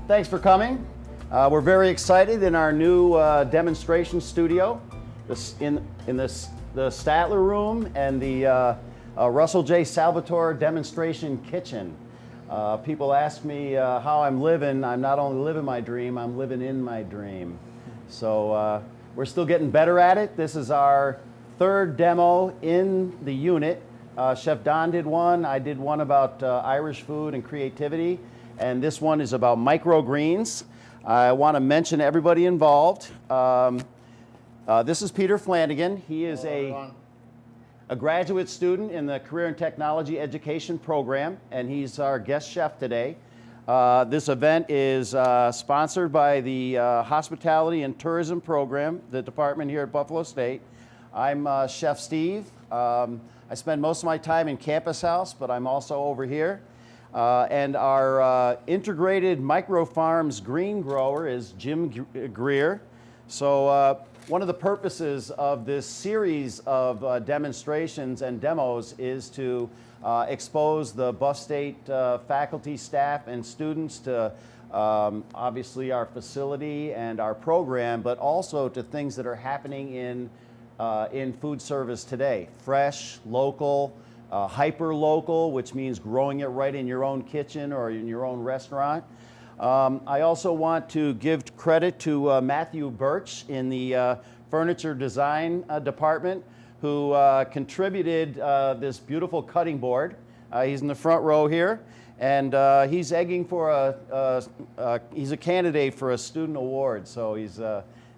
Thanks for coming. We're very excited in our new demonstration studio, in the Statler room and the Russell J. Salvatore demonstration kitchen. People ask me how I'm living. I'm not only living my dream, I'm living in my dream. So we're still getting better at it. This is our third demo in the unit. Chef Don did one. I did one about Irish food and creativity. And this one is about microgreens. I want to mention everybody involved. This is Peter Flanagan. He is a graduate student in the Career and Technology Education program, and he's our guest chef today. This event is sponsored by the Hospitality and Tourism program, the department here at Buffalo State. I'm Chef Steve. I spend most of my time in Campus House, but I'm also over here. And our integrated microfarms green grower is Jim Greer. So one of the purposes of this series of demonstrations and demos is to expose the Buff State faculty, staff, and students to obviously our facility and our program, but also to things that are happening in food service today. Fresh, local, hyper-local, which means growing it right in your own kitchen or in your own restaurant. I also want to give credit to Matthew Birch in the furniture design department, who contributed this beautiful cutting board. He's in the front row here, and he's egging for he's a candidate for a student award, so he's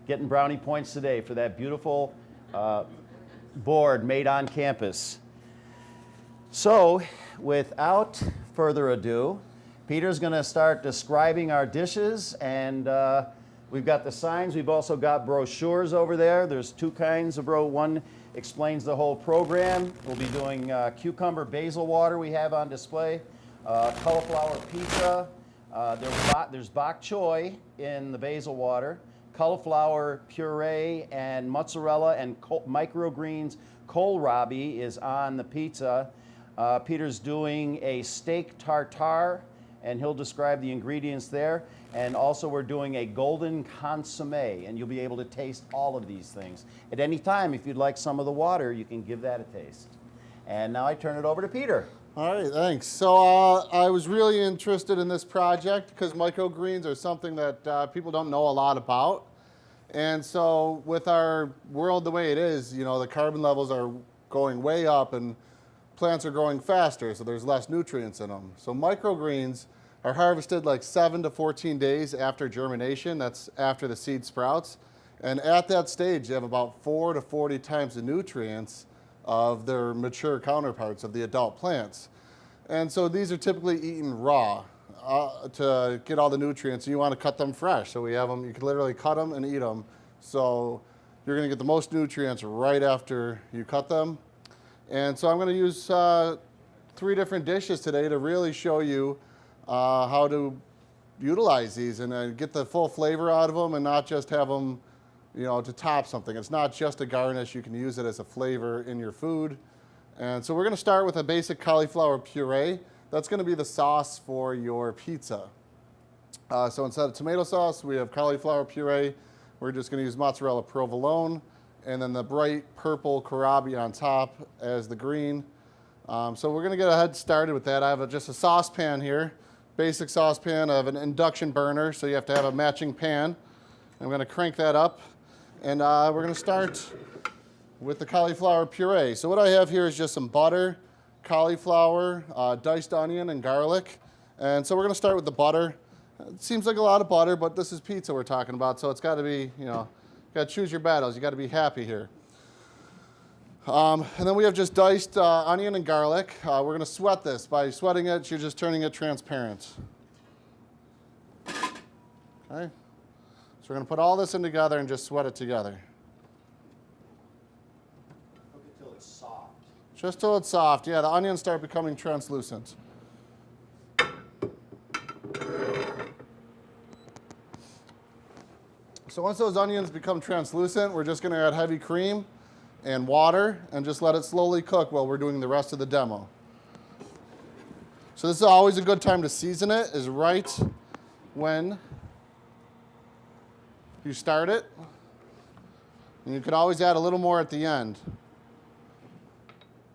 getting brownie points today for that beautiful board made on campus. So, without further ado, Peter's going to start describing our dishes, and we've got the signs. We've also got brochures over there. There's two kinds of one explains the whole program. We'll be doing cucumber basil water we have on display, cauliflower pizza. There's bok choy in the basil water, cauliflower puree, and mozzarella and microgreens kohlrabi is on the pizza. Peter's doing a steak tartare, and he'll describe the ingredients there. And also we're doing a golden consomme, and you'll be able to taste all of these things. At any time, if you'd like some of the water, you can give that a taste. And now I turn it over to Peter. All right, thanks. So I was really interested in this project because microgreens are something that people don't know a lot about. And so with our world the way it is, you know, the carbon levels are going way up and plants are growing faster, so there's less nutrients in them. So microgreens are harvested like 7 to 14 days after germination. That's after the seed sprouts. And at that stage, they have about 4 to 40 times the nutrients of their mature counterparts of the adult plants. And so these are typically eaten raw to get all the nutrients. You want to cut them fresh. So we have them, you can literally cut them and eat them. So you're going to get the most nutrients right after you cut them. And so I'm going to use 3 different dishes today to really show you how to utilize these and get the full flavor out of them and not just have them, you know, to top something. It's not just a garnish. You can use it as a flavor in your food. And so we're going to start with a basic cauliflower puree. That's going to be the sauce for your pizza. So instead of tomato sauce, we have cauliflower puree. We're just going to use mozzarella provolone, and then the bright purple kohlrabi on top as the green. So we're going to get ahead started with that. I have just a saucepan here, basic saucepan. I have an induction burner, so you have to have a matching pan. I'm going to crank that up, and we're going to start with the cauliflower puree. So what I have here is just some butter, cauliflower, diced onion, and garlic. And so we're going to start with the butter. It seems like a lot of butter, but this is pizza we're talking about, so it's got to be, you know, got to choose your battles. You got to be happy here. And then we have just diced onion and garlic. We're going to sweat this. By sweating it, you're just turning it transparent. Okay. So we're going to put all this in together and just sweat it together. Cook it till it's soft. Just till it's soft. Yeah, the onions start becoming translucent. So once those onions become translucent, we're just going to add heavy cream and water and just let it slowly cook while we're doing the rest of the demo. So this is always a good time to season it, is right when you start it. And you could always add a little more at the end.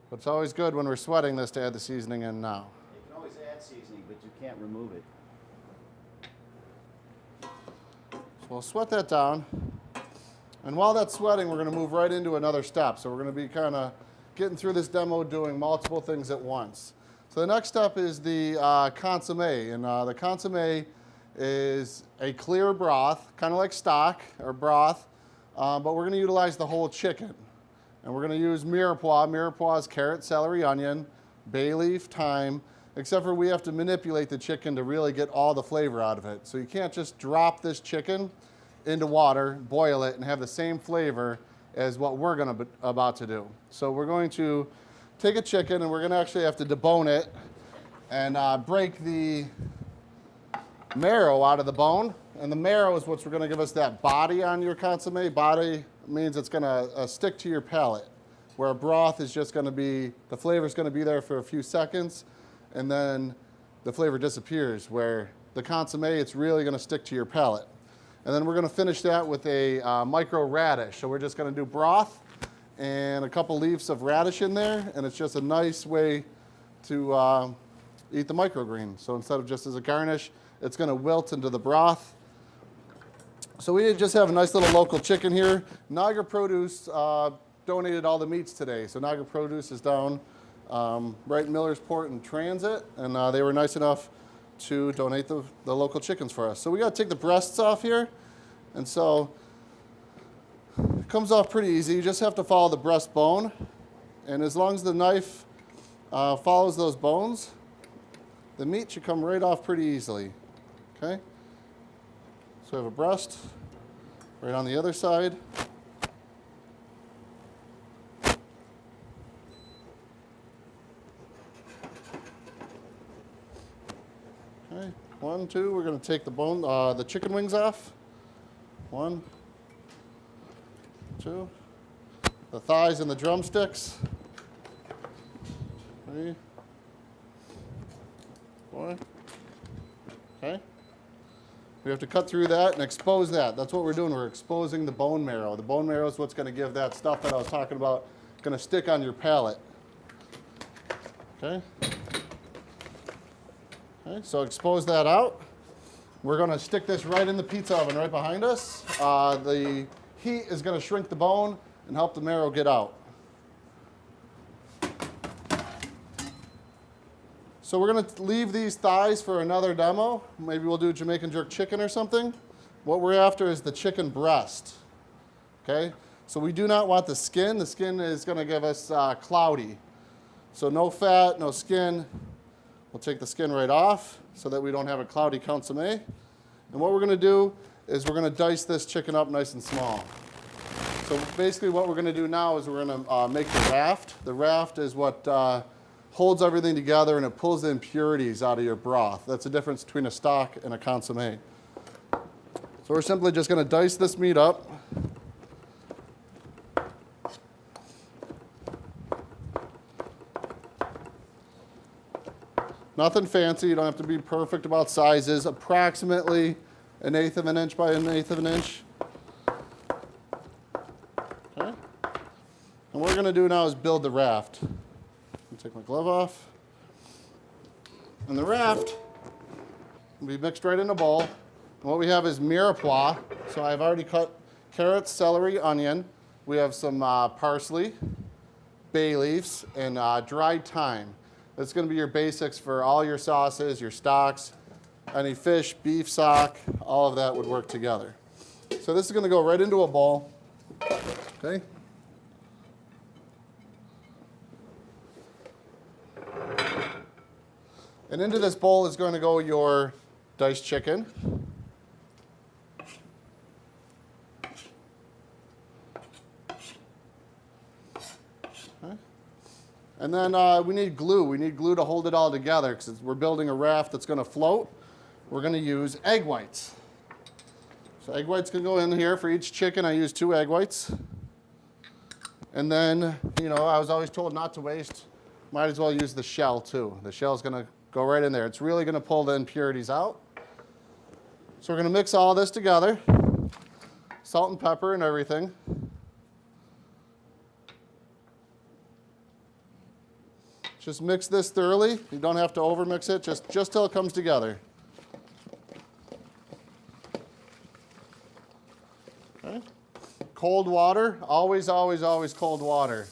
But it's always good when we're sweating this to add the seasoning in now. You can always add seasoning, but you can't remove it. So we'll sweat that down. And while that's sweating, we're going to move right into another step. So we're going to be kind of getting through this demo doing multiple things at once. So the next step is the consomme. And the consomme is a clear broth, kind of like stock or broth, but we're going to utilize the whole chicken. And we're going to use mirepoix. Mirepoix is carrot, celery, onion, bay leaf, thyme, except for we have to manipulate the chicken to really get all the flavor out of it. So you can't just drop this chicken into water, boil it, and have the same flavor as what we're about to do. So we're going to take a chicken and we're going to actually have to debone it and break the marrow out of the bone. And the marrow is what's going to give us that body on your consomme. Body means it's going to stick to your palate, where a broth is just going to be, the flavor is going to be there for a few seconds, and then the flavor disappears, where the consomme, it's really going to stick to your palate. And then we're going to finish that with a micro radish. So we're just going to do broth and a couple leaves of radish in there, and it's just a nice way to eat the microgreen. So instead of just as a garnish, it's going to wilt into the broth. So we just have a nice little local chicken here. Niagara Produce donated all the meats today. So Niagara Produce is down right in Millersport in Transit, and they were nice enough to donate the local chickens for us. So we got to take the breasts off here. And so it comes off pretty easy. You just have to follow the breastbone. And as long as the knife follows those bones, the meat should come right off pretty easily. Okay? So we have a breast right on the other side. Okay, 1, 2, we're going to take the bone, the chicken wings off. 1, 2, the thighs and the drumsticks. 3, 4. Okay. We have to cut through that and expose that. That's what we're doing. We're exposing the bone marrow. The bone marrow is what's going to give that stuff that I was talking about, going to stick on your palate. Okay. Okay, so expose that out. We're going to stick this right in the pizza oven right behind us. The heat is going to shrink the bone and help the marrow get out. So we're going to leave these thighs for another demo. Maybe we'll do Jamaican jerk chicken or something. What we're after is the chicken breast. Okay? So we do not want the skin. The skin is going to give us cloudy. So no fat, no skin. We'll take the skin right off so that we don't have a cloudy consomme. And what we're going to do is we're going to dice this chicken up nice and small. So basically what we're going to do now is we're going to make the raft. The raft is what holds everything together and it pulls the impurities out of your broth. That's the difference between a stock and a consomme. So we're simply just going to dice this meat up. Nothing fancy, you don't have to be perfect about sizes. Approximately 1/8 of an inch by 1/8 of an inch. Okay. And what we're going to do now is build the raft. Take my glove off. And the raft will be mixed right in a bowl. And what we have is mirepoix. So I've already cut carrots, celery, onion. We have some parsley, bay leaves, and dried thyme. That's going to be your basics for all your sauces, your stocks, any fish, beef stock, all of that would work together. So this is going to go right into a bowl. Okay. And into this bowl is going to go your diced chicken. Okay. And then we need glue. We need glue to hold it all together because we're building a raft that's going to float. We're going to use egg whites. So egg whites can go in here. For each chicken, I use 2 egg whites. And then, you know, I was always told not to waste. Might as well use the shell too. The shell's going to go right in there. It's really going to pull the impurities out. So we're going to mix all this together, salt and pepper and everything. Just mix this thoroughly. You don't have to overmix it, just till it comes together. Okay. Cold water, always, always, always cold water.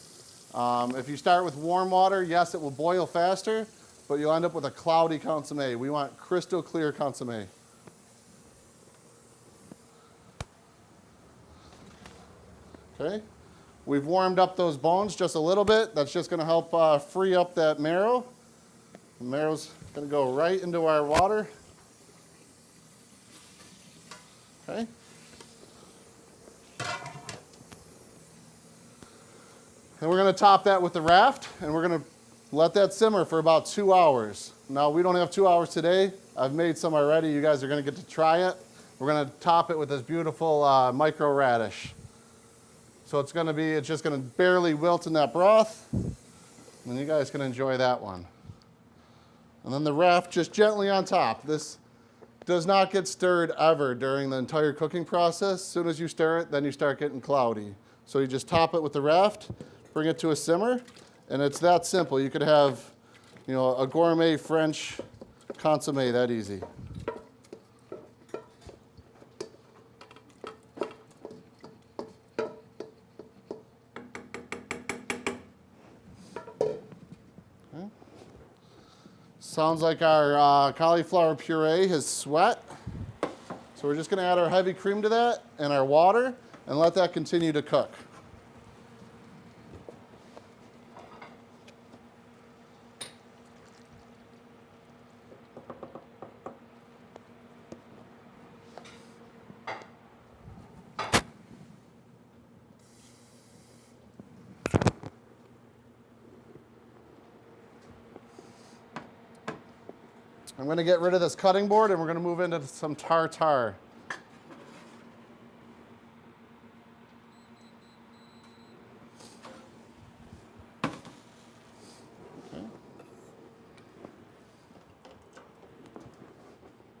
If you start with warm water, yes, it will boil faster, but you'll end up with a cloudy consommé. We want crystal clear consommé. Okay. We've warmed up those bones just a little bit. That's just going to help free up that marrow. The marrow's going to go right into our water. Okay. And we're going to top that with the raft, and we're going to let that simmer for about 2 hours. Now, we don't have 2 hours today. I've made some already. You guys are going to get to try it. We're going to top it with this beautiful micro radish. So it's just going to barely wilt in that broth, and you guys can enjoy that one. And then the raft just gently on top. This does not get stirred ever during the entire cooking process. As soon as you stir it, then you start getting cloudy. So you just top it with the raft, bring it to a simmer, and it's that simple. You could have, a gourmet French consommé that easy. Sounds like our cauliflower puree has sweat. So we're just going to add our heavy cream to that and our water and let that continue to cook. I'm going to get rid of this cutting board and we're going to move into some tartare. Okay.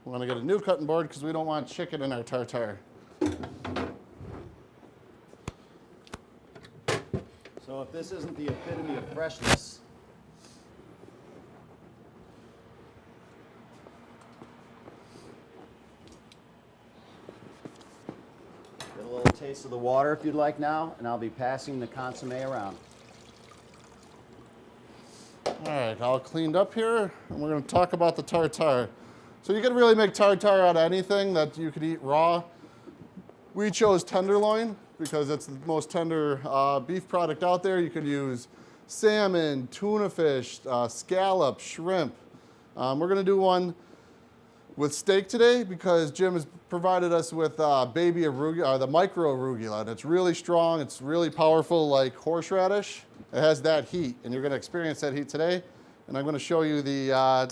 We want to get a new cutting board because we don't want chicken in our tartare. So if this isn't the epitome of freshness, get a little taste of the water if you'd like now, and I'll be passing the consommé around. All right, all cleaned up here, and we're going to talk about the tartare. So you can really make tartare out of anything that you could eat raw. We chose tenderloin because it's the most tender beef product out there. You could use salmon, tuna fish, scallop, shrimp. We're going to do one with steak today because Jim has provided us with baby arugula, the micro arugula. And it's really strong. It's really powerful, like horseradish. It has that heat, and you're going to experience that heat today. And I'm going to show you the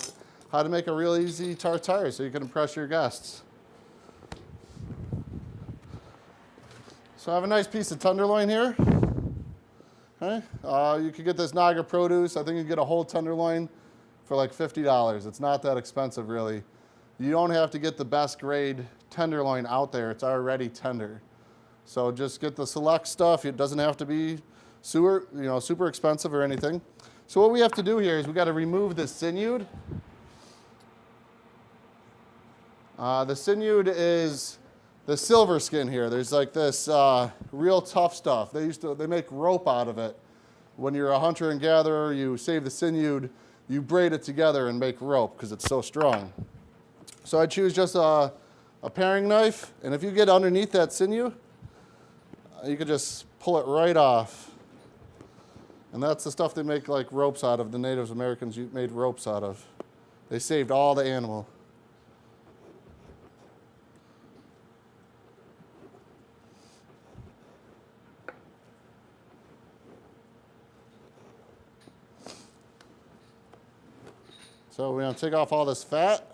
how to make a real easy tartare so you can impress your guests. So I have a nice piece of tenderloin here. Okay. You could get this Naga Produce. I think you can get a whole tenderloin for like $50. It's not that expensive, really. You don't have to get the best grade tenderloin out there. It's already tender. So just get the select stuff. It doesn't have to be super expensive or anything. So what we have to do here is we got to remove the sinew. The sinew is the silver skin here. There's like this real tough stuff. They make rope out of it. When you're a hunter and gatherer, you save the sinew, you braid it together and make rope because it's so strong. So I choose just a paring knife, and if you get underneath that sinew, you could just pull it right off. And that's the stuff they make like ropes out of. The Native Americans made ropes out of. They saved all the animal. So we're going to take off all this fat.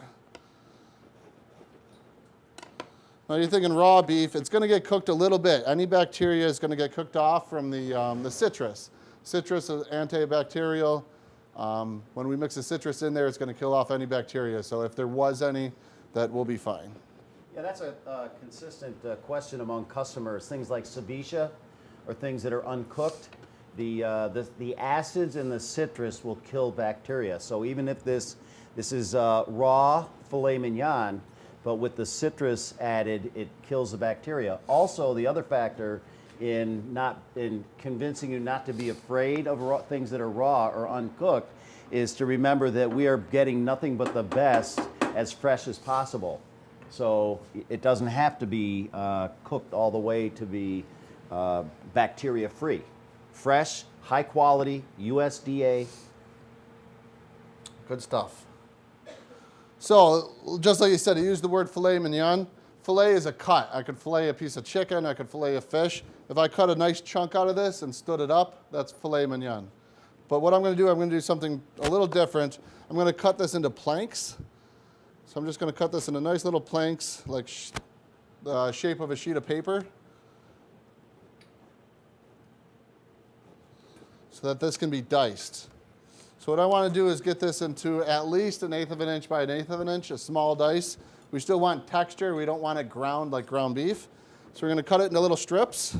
Now you're thinking raw beef, it's going to get cooked a little bit. Any bacteria is going to get cooked off from the citrus. Citrus is antibacterial. When we mix the citrus in there, it's going to kill off any bacteria. So if there was any, that will be fine. Yeah, that's a consistent question among customers. Things like ceviche or things that are uncooked, the acids in the citrus will kill bacteria. So even if this is raw filet mignon, but with the citrus added, it kills the bacteria. Also, the other factor in convincing you not to be afraid of things that are raw or uncooked is to remember that we are getting nothing but the best as fresh as possible. So it doesn't have to be cooked all the way to be bacteria free. Fresh, high quality, USDA. Good stuff. So, just like you said, I used the word filet mignon. Filet is a cut. I could fillet a piece of chicken, I could fillet a fish. If I cut a nice chunk out of this and stood it up, that's filet mignon. But what I'm going to do something a little different. I'm going to cut this into planks. So I'm just going to cut this into nice little planks, like the shape of a sheet of paper, so that this can be diced. So what I want to do is get this into at least 1/8 of an inch by 1/8 of an inch, a small dice. We still want texture. We don't want it ground like ground beef. So we're going to cut it into little strips.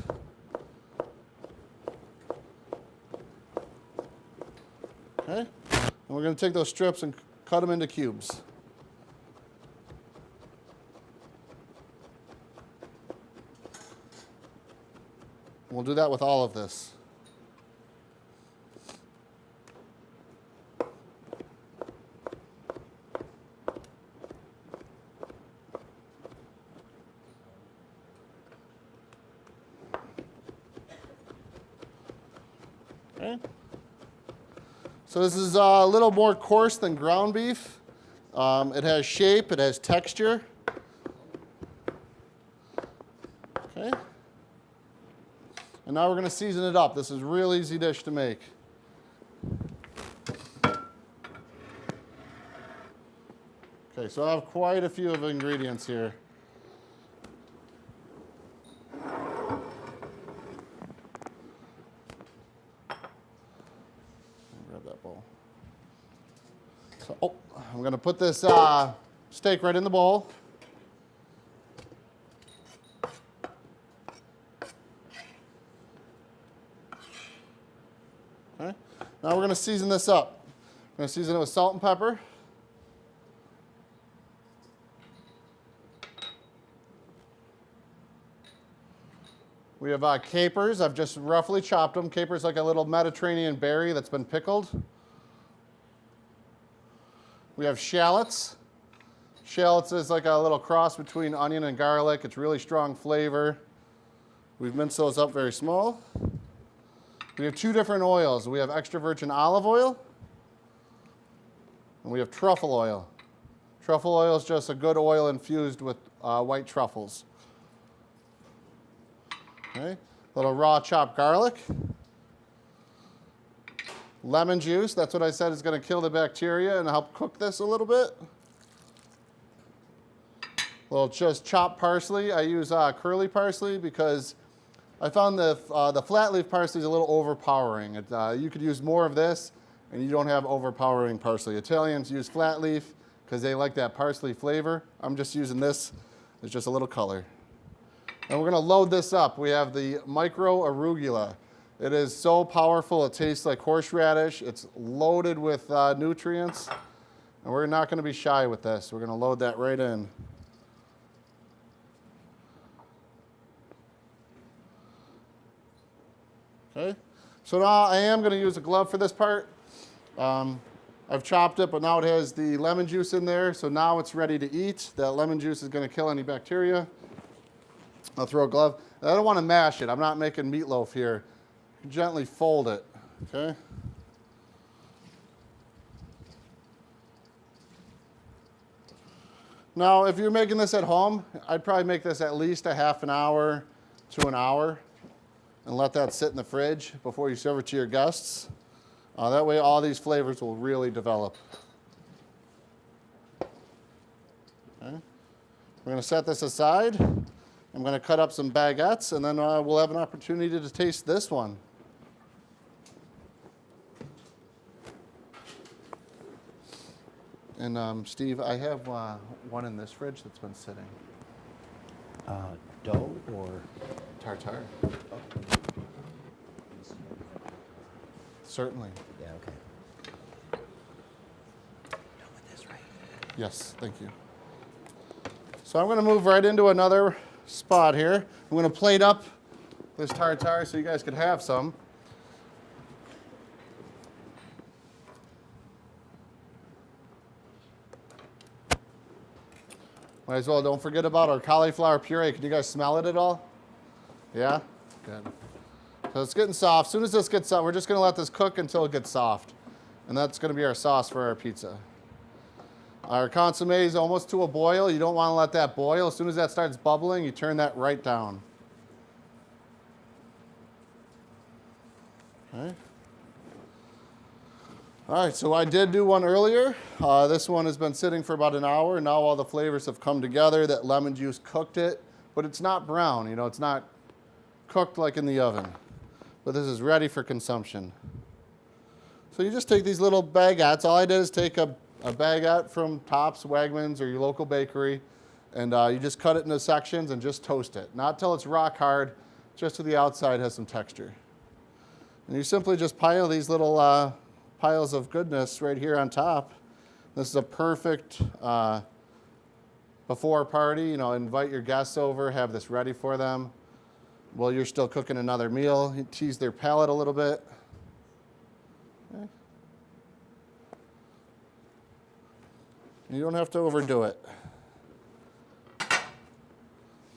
Okay. And we're going to take those strips and cut them into cubes. We'll do that with all of this. Okay. So this is a little more coarse than ground beef. It has shape, it has texture. Okay. And now we're going to season it up. This is a real easy dish to make. Okay, so I have quite a few of the ingredients here. Grab that bowl. So, I'm going to put this steak right in the bowl. Okay. Now we're going to season this up. We're going to season it with salt and pepper. We have capers. I've just roughly chopped them. Capers like a little Mediterranean berry that's been pickled. We have shallots. Shallots is like a little cross between onion and garlic. It's really strong flavor. We've minced those up very small. We have 2 different oils. We have extra virgin olive oil, and we have truffle oil. Truffle oil is just a good oil infused with white truffles. Okay. A little raw chopped garlic. Lemon juice, that's what I said is going to kill the bacteria and help cook this a little bit. A little just chopped parsley. I use curly parsley because I found the flat leaf parsley is a little overpowering. You could use more of this and you don't have overpowering parsley. Italians use flat leaf because they like that parsley flavor. I'm just using this. It's just a little color. And we're going to load this up. We have the micro arugula. It is so powerful. It tastes like horseradish. It's loaded with nutrients. And we're not going to be shy with this. We're going to load that right in. Okay. So now I am going to use a glove for this part. I've chopped it, but now it has the lemon juice in there. So now it's ready to eat. That lemon juice is going to kill any bacteria. I'll throw a glove. I don't want to mash it. I'm not making meatloaf here. Gently fold it, okay? Now, if you're making this at home, I'd probably make this at least a half an hour to an hour and let that sit in the fridge before you serve it to your guests. That way all these flavors will really develop. Okay. We're going to set this aside. I'm going to cut up some baguettes, and then we'll have an opportunity to taste this one. And Steve, I have one in this fridge that's been sitting. Dough or? Tartare. Certainly. Yeah, okay. Done with this, right? Yes, thank you. So I'm going to move right into another spot here. I'm going to plate up this tartare so you guys could have some. Might as well, don't forget about our cauliflower puree. Can you guys smell it at all? Yeah? Good. So it's getting soft. As soon as this gets soft, we're just going to let this cook until it gets soft. And that's going to be our sauce for our pizza. Our consomme is almost to a boil. You don't want to let that boil. As soon as that starts bubbling, you turn that right down. Okay. All right, so I did do one earlier. This one has been sitting for about an hour. Now all the flavors have come together. That lemon juice cooked it, but it's not brown. You know, it's not cooked like in the oven. But this is ready for consumption. So you just take these little baguettes. All I did is take a baguette from Tops, Wegmans, or your local bakery, and you just cut it into sections and just toast it. Not till it's rock hard, just so the outside has some texture. And you simply just pile these little piles of goodness right here on top. This is a perfect before party. You know, invite your guests over, have this ready for them while you're still cooking another meal. You tease their palate a little bit. Okay. You don't have to overdo it.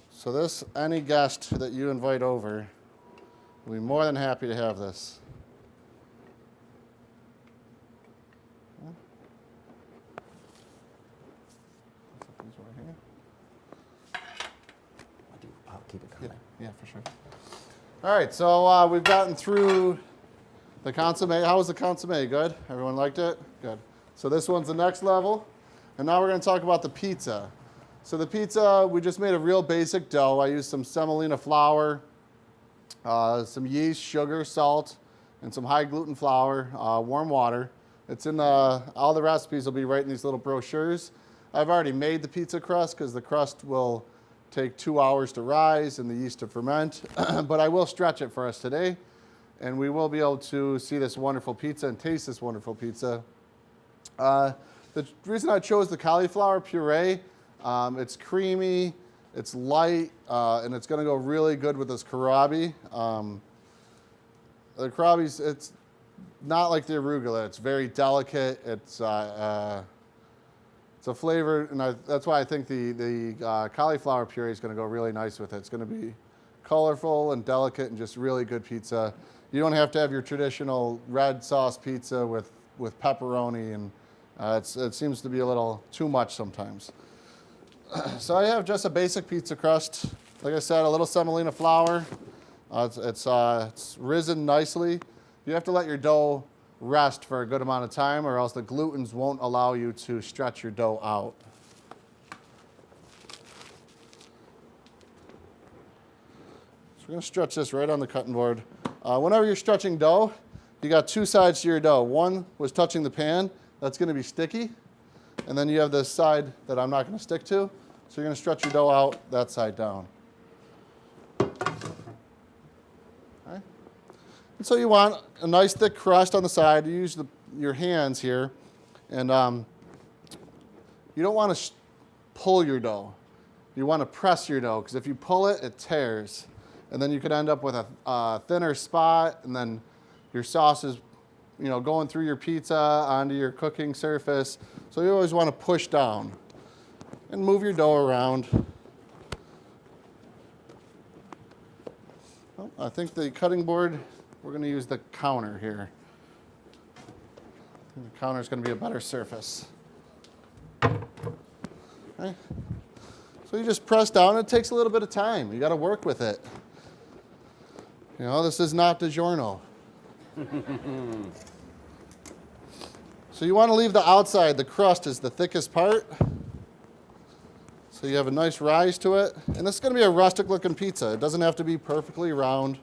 So this, any guest that you invite over will be more than happy to have this. I'll keep it coming. Yeah, for sure. All right, so we've gotten through the consomme. How was the consomme? Good? Everyone liked it? Good. So this one's the next level. And now we're going to talk about the pizza. So the pizza, we just made a real basic dough. I used some semolina flour, some yeast, sugar, salt, and some high gluten flour, warm water. It's in all the recipes will be right in these little brochures. I've already made the pizza crust because the crust will take 2 hours to rise and the yeast to ferment. But I will stretch it for us today. And we will be able to see this wonderful pizza and taste this wonderful pizza. The reason I chose the cauliflower puree, it's creamy, it's light, and it's going to go really good with this kohlrabi. The kohlrabi's, it's not like the arugula. It's very delicate. It's a flavor, and that's why I think the cauliflower puree is going to go really nice with it. It's going to be colorful and delicate and just really good pizza. You don't have to have your traditional red sauce pizza with pepperoni, and it seems to be a little too much sometimes. So I have just a basic pizza crust. Like I said, a little semolina flour. It's risen nicely. You have to let your dough rest for a good amount of time, or else the glutens won't allow you to stretch your dough out. So we're going to stretch this right on the cutting board. Whenever you're stretching dough, you got two sides to your dough. One was touching the pan. That's going to be sticky. And then you have this side that I'm not going to stick to. So you're going to stretch your dough out that side down. Okay. And so you want a nice thick crust on the side. You use your hands here. And you don't want to pull your dough. You want to press your dough, because if you pull it, it tears. And then you could end up with a thinner spot, and then your sauce is going through your pizza onto your cooking surface. So you always want to push down and move your dough around. Well, I think the cutting board, we're going to use the counter here. The counter is going to be a better surface. Okay. So you just press down. It takes a little bit of time. You got to work with it. This is not DiGiorno. So you want to leave the outside, the crust is the thickest part. So you have a nice rise to it. And this is going to be a rustic looking pizza. It doesn't have to be perfectly round.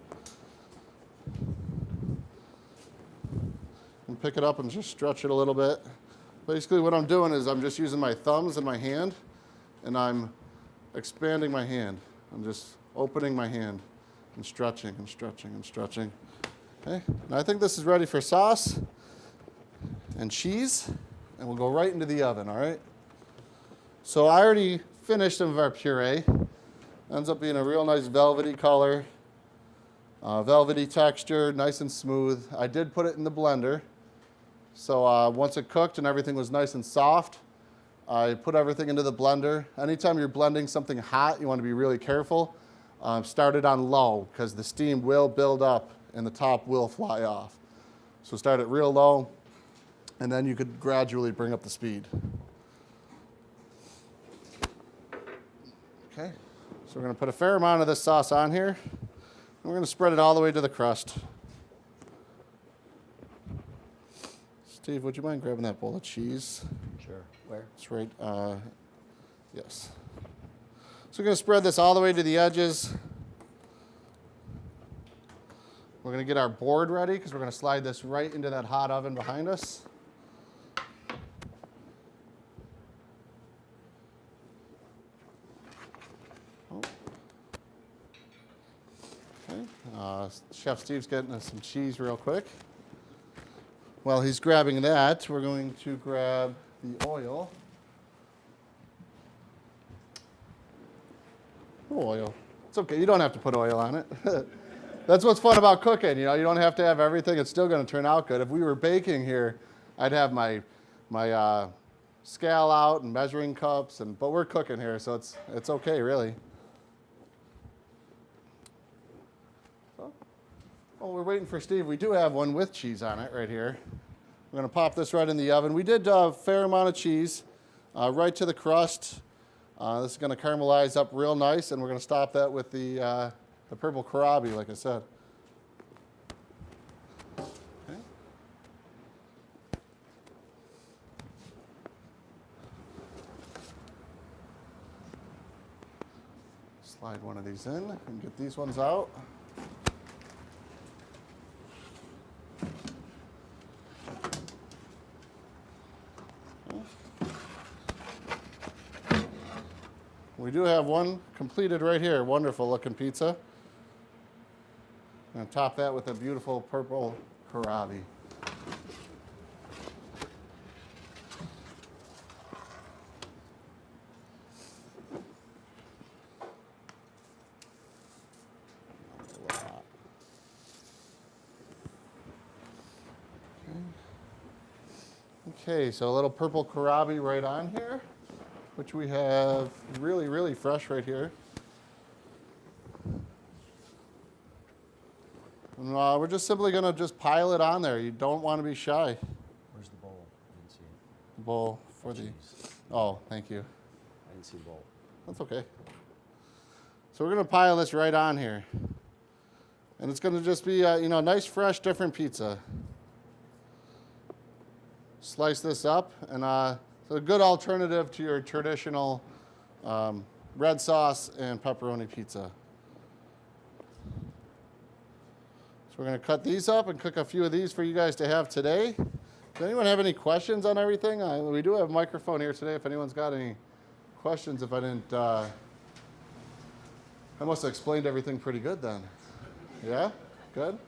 And pick it up and just stretch it a little bit. Basically what I'm doing is I'm just using my thumbs and my hand, and I'm expanding my hand. I'm just opening my hand and stretching and stretching and stretching. Okay, now I think this is ready for sauce and cheese, and we'll go right into the oven, all right? So I already finished some of our puree. Ends up being a real nice velvety color, velvety texture, nice and smooth. I did put it in the blender. So once it cooked and everything was nice and soft, I put everything into the blender. Anytime you're blending something hot, you want to be really careful. Start it on low because the steam will build up and the top will fly off. So start it real low, and then you could gradually bring up the speed. Okay, so we're going to put a fair amount of this sauce on here, and we're going to spread it all the way to the crust. Steve, would you mind grabbing that bowl of cheese? Sure. Where? It's right, yes. So we're going to spread this all the way to the edges. We're going to get our board ready because we're going to slide this right into that hot oven behind us. Oh. Okay. Chef Steve's getting us some cheese real quick. While he's grabbing that, we're going to grab the oil. Oil. It's okay. You don't have to put oil on it. That's what's fun about cooking. You know, you don't have to have everything. It's still going to turn out good. If we were baking here, I'd have my scale out and measuring cups, but we're cooking here, so it's okay, really. So, while we're waiting for Steve, we do have one with cheese on it right here. We're going to pop this right in the oven. We did a fair amount of cheese right to the crust. This is going to caramelize up real nice, and we're going to stop that with the purple kohlrabi, like I said. Okay. Slide one of these in and get these ones out. We do have one completed right here. Wonderful looking pizza. I'm going to top that with a beautiful purple kohlrabi. Okay, so a little purple kohlrabi right on here, which we have really, really fresh right here. And we're just simply going to just pile it on there. You don't want to be shy. Where's the bowl? I didn't see it. The bowl for the... Cheese. Oh, thank you. I didn't see the bowl. That's okay. So we're going to pile this right on here. And it's going to just be a nice, fresh, different pizza. Slice this up, and it's a good alternative to your traditional red sauce and pepperoni pizza. So we're going to cut these up and cook a few of these for you guys to have today. Does anyone have any questions on everything? We do have a microphone here today if anyone's got any questions. If I didn't, I must have explained everything pretty good then. Yeah? Good?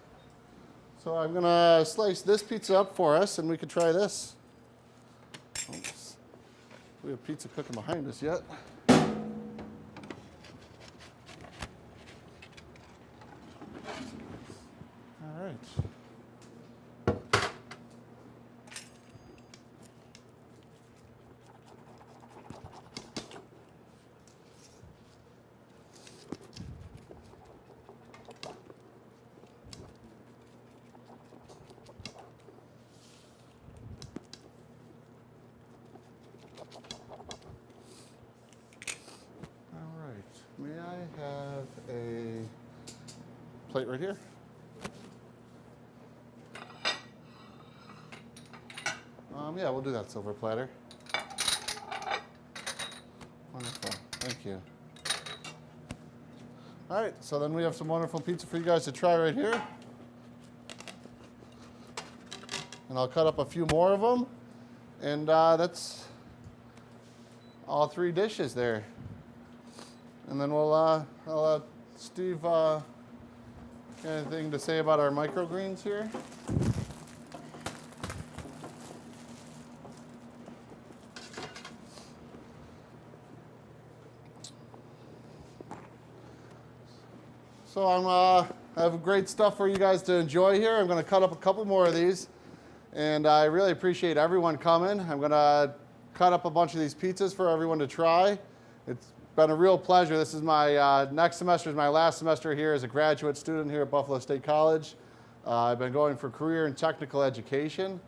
So I'm going to slice this pizza up for us, and we could try this. Oops. We have pizza cooking behind us yet. All right. May I have a plate right here? Yeah, we'll do that silver platter. Wonderful, thank you. All right, so then we have some wonderful pizza for you guys to try right here. And I'll cut up a few more of them. And that's all 3 dishes there. And then I'll let Steve, got anything to say about our microgreens here? So I have great stuff for you guys to enjoy here. I'm going to cut up a couple more of these, and I really appreciate everyone coming. I'm going to cut up a bunch of these pizzas for everyone to try. It's been a real pleasure. This is my next semester is my last semester here as a graduate student here at Buffalo State College. I've been going for career and technical education.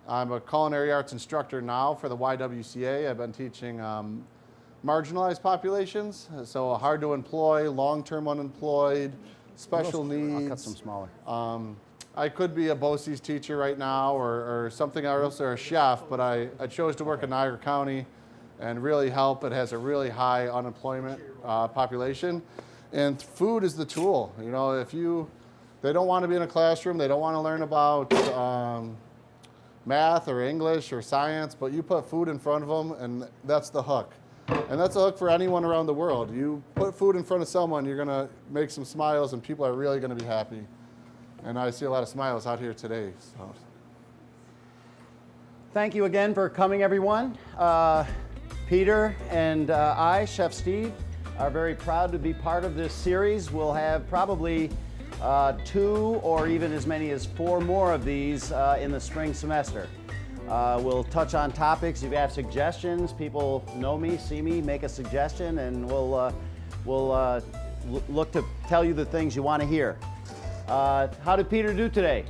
I'm a culinary arts instructor now for the YWCA. I've been teaching marginalized populations, so hard to employ, long-term unemployed, special needs. I'll cut some smaller. I could be a BOCES teacher right now or something else, or a chef, but I chose to work in Niagara County and really help. It has a really high unemployment population, and food is the tool. You know, they don't want to be in a classroom, they don't want to learn about math or English or science, but you put food in front of them, and that's the hook. And that's a hook for anyone around the world. You put food in front of someone, you're going to make some smiles, and people are really going to be happy. And I see a lot of smiles out here today. So. Thank you again for coming, everyone. Peter and I, Chef Steve, are very proud to be part of this series. We'll have probably 2 or even as many as 4 more of these in the spring semester. We'll touch on topics. If you have suggestions, people know me, see me, make a suggestion, and we'll look to tell you the things you want to hear. How did Peter do today?